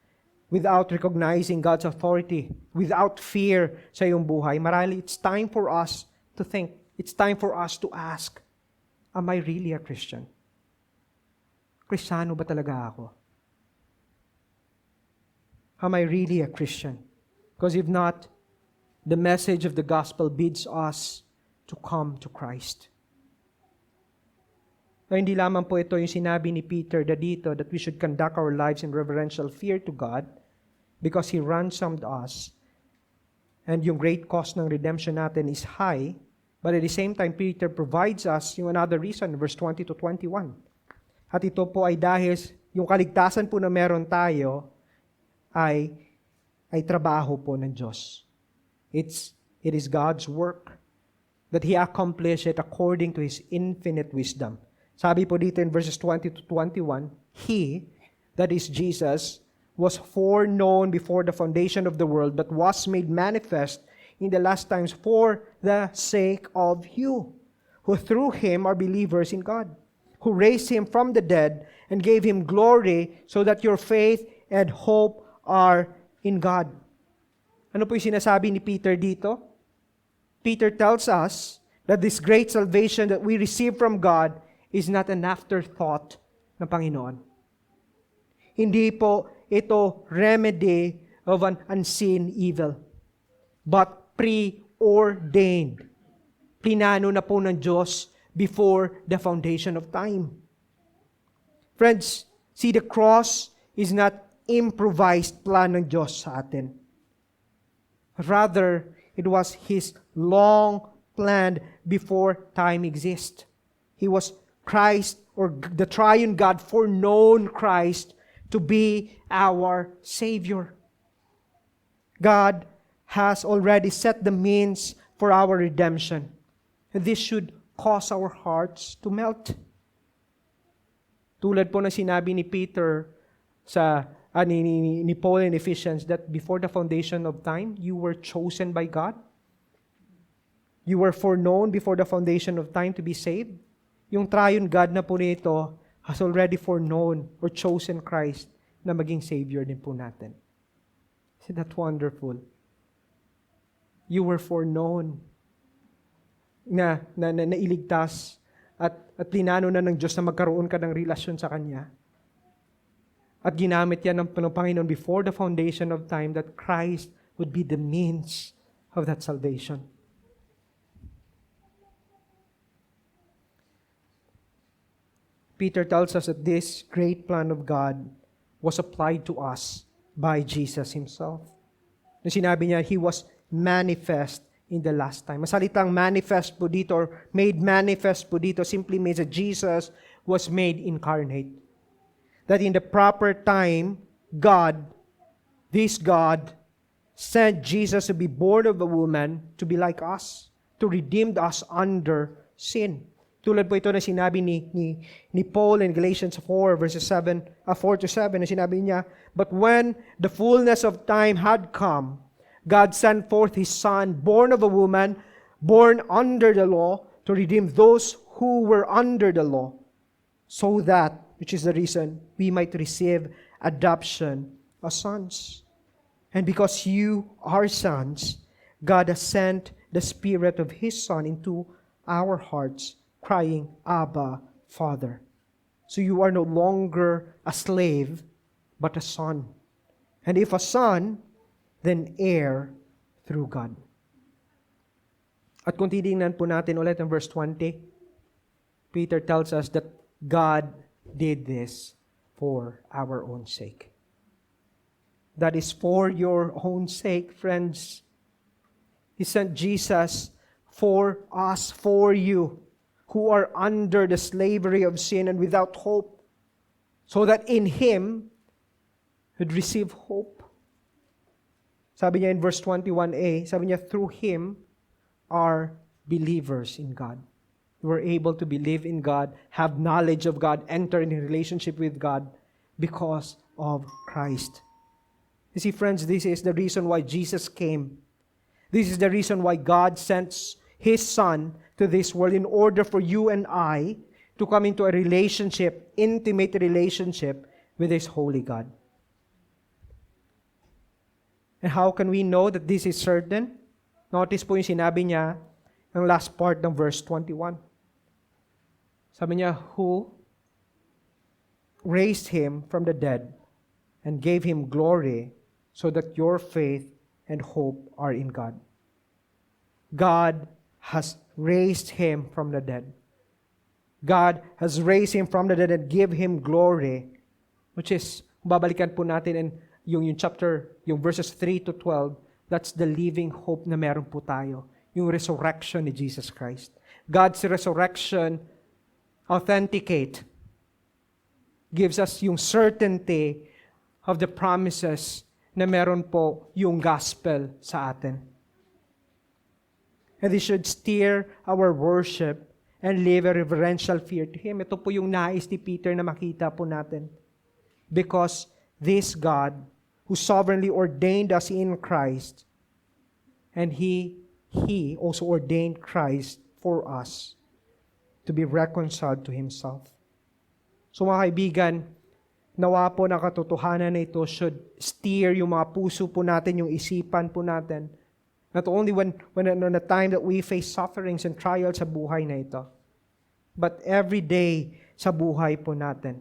A: without recognizing God's authority, without fear sa iyong buhay, marahil it's time for us to think. It's time for us to ask, am I really a Christian? Kristiyano ba talaga ako? Am I really a Christian? Because if not, the message of the gospel bids us to come to Christ. Na hindi lamang po ito yung sinabi ni Peter dito that we should conduct our lives in reverential fear to God because He ransomed us and yung great cost ng redemption natin is high. But at the same time, Peter provides us yung another reason, verse 20 to 21. At ito po ay dahil yung kaligtasan po na meron tayo ay trabaho po ng Diyos. It is God's work that He accomplished it according to His infinite wisdom. Sabi po dito in verses 20 to 21, He, that is Jesus, was foreknown before the foundation of the world, but was made manifest in the last times for the sake of you, who through Him are believers in God, who raised Him from the dead and gave Him glory, so that your faith and hope are in God. Ano po yung sinasabi ni Peter dito? Peter tells us that this great salvation that we receive from God is not an afterthought ng Panginoon. Hindi po ito remedy of an unseen evil, but preordained. Plinano na po ng Diyos before the foundation of time. Friends, see, the cross is not improvised plan ng Diyos sa atin. Rather, it was His long planned before time exists. He was Christ, or the triune God foreknown Christ to be our Savior. God has already set the means for our redemption. And this should cause our hearts to melt. Tulad po na sinabi ni Peter ni Paul in Ephesians, that before the foundation of time, you were chosen by God. You were foreknown before the foundation of time to be saved. Yung triune God na po nito has already foreknown or chosen Christ na maging Savior din po natin. Isn't that wonderful? You were foreknown na iligtas at plinano na ng Diyos na magkaroon ka ng relasyon sa Kanya. At ginamit yan ng Panginoon before the foundation of time that Christ would be the means of that salvation. Peter tells us that this great plan of God was applied to us by Jesus Himself. Na sinabi niya, He was manifest in the last time. Masalitang manifest po dito or made manifest po dito simply means that Jesus was made incarnate. That in the proper time, this God, sent Jesus to be born of a woman to be like us, to redeem us under sin. Tulad po ito na sinabi ni Paul in Galatians 4 verses 4 to 7, na sinabi niya, but when the fullness of time had come, God sent forth His Son, born of a woman, born under the law, to redeem those who were under the law, so that, which is the reason, we might receive adoption as sons. And because you are sons, God has sent the Spirit of His Son into our hearts, crying, Abba, Father. So you are no longer a slave, but a son. And if a son, then heir through God. At kung titingnan po natin ulit ang verse 20, Peter tells us that God did this for our own sake. That is for your own sake, friends. He sent Jesus for us, for you, who are under the slavery of sin and without hope, so that in Him you'd receive hope. Sabi niya in verse 21a, sabi niya, through Him are believers in God. You are able to believe in God, have knowledge of God, enter in a relationship with God because of Christ. You see, friends, this is the reason why Jesus came. This is the reason why God sent His Son to this world, in order for you and I to come into a relationship, intimate relationship with this holy God. And how can we know that this is certain? Notice po yung sinabi niya ng last part ng verse 21. Sabi niya, who raised him from the dead and gave him glory so that your faith and hope are in God. God has raised him from the dead. God has raised him from the dead and give him glory, which is, babalikan po natin in yung chapter, yung verses 3 to 12, that's the living hope na meron po tayo. Yung resurrection ni Jesus Christ. God's resurrection gives us yung certainty of the promises na meron po yung gospel sa atin. And this should steer our worship and live a reverential fear to Him. Ito po yung nais ni Peter na makita po natin. Because this God, who sovereignly ordained us in Christ, and He also ordained Christ for us to be reconciled to Himself. So mga kaibigan, nawa po na katotohanan na ito should steer yung mga puso po natin, yung isipan po natin. Not only when on the time that we face sufferings and trials sa buhay na ito, but every day sa buhay po natin.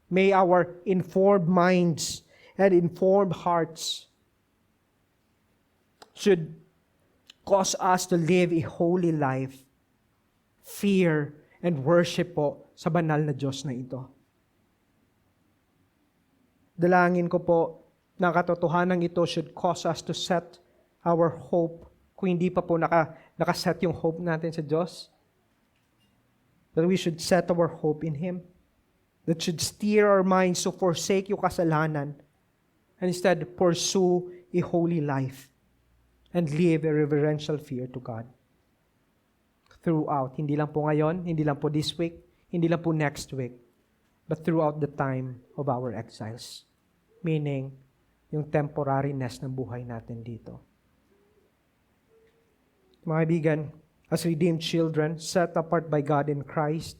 A: May our informed minds and informed hearts should cause us to live a holy life, fear, and worship po sa banal na Diyos na ito. Dalangin ko po na katotohanan ito should cause us to set our hope, kung hindi pa po nakaset yung hope natin sa Diyos, that we should set our hope in Him. That should steer our minds to forsake yung kasalanan and instead pursue a holy life and live a reverential fear to God. Throughout, hindi lang po ngayon, hindi lang po this week, hindi lang po next week, but throughout the time of our exiles. Meaning, yung temporariness ng buhay natin dito. Mga kaibigan, as redeemed children, set apart by God in Christ,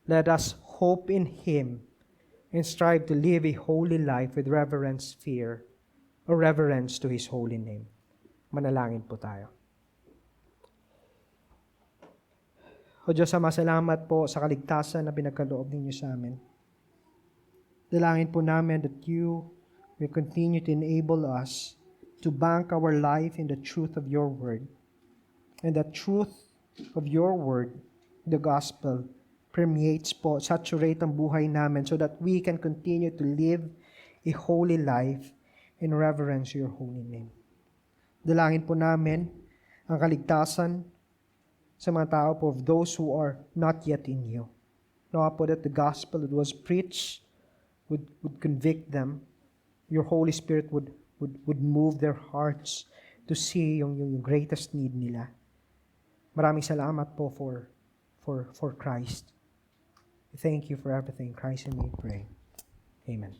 A: let us hope in Him and strive to live a holy life with reverence, fear, or reverence to His holy name. Manalangin po tayo. O Diyos, Ama, salamat po sa kaligtasan na pinagkaloob ninyo sa amin. Dalangin po namin that you will continue to enable us to bank our life in the truth of your word. And the truth of your word, the gospel, permeates po, saturate ang buhay namin so that we can continue to live a holy life in reverence to your holy name. Dalangin po namin ang kaligtasan sa mga tao po of those who are not yet in you. Nawa po that the gospel that was preached would convict them. Your Holy Spirit would move their hearts to see yung greatest need nila. Maraming salamat po for Christ. Thank you for everything. In Christ and we pray. Amen.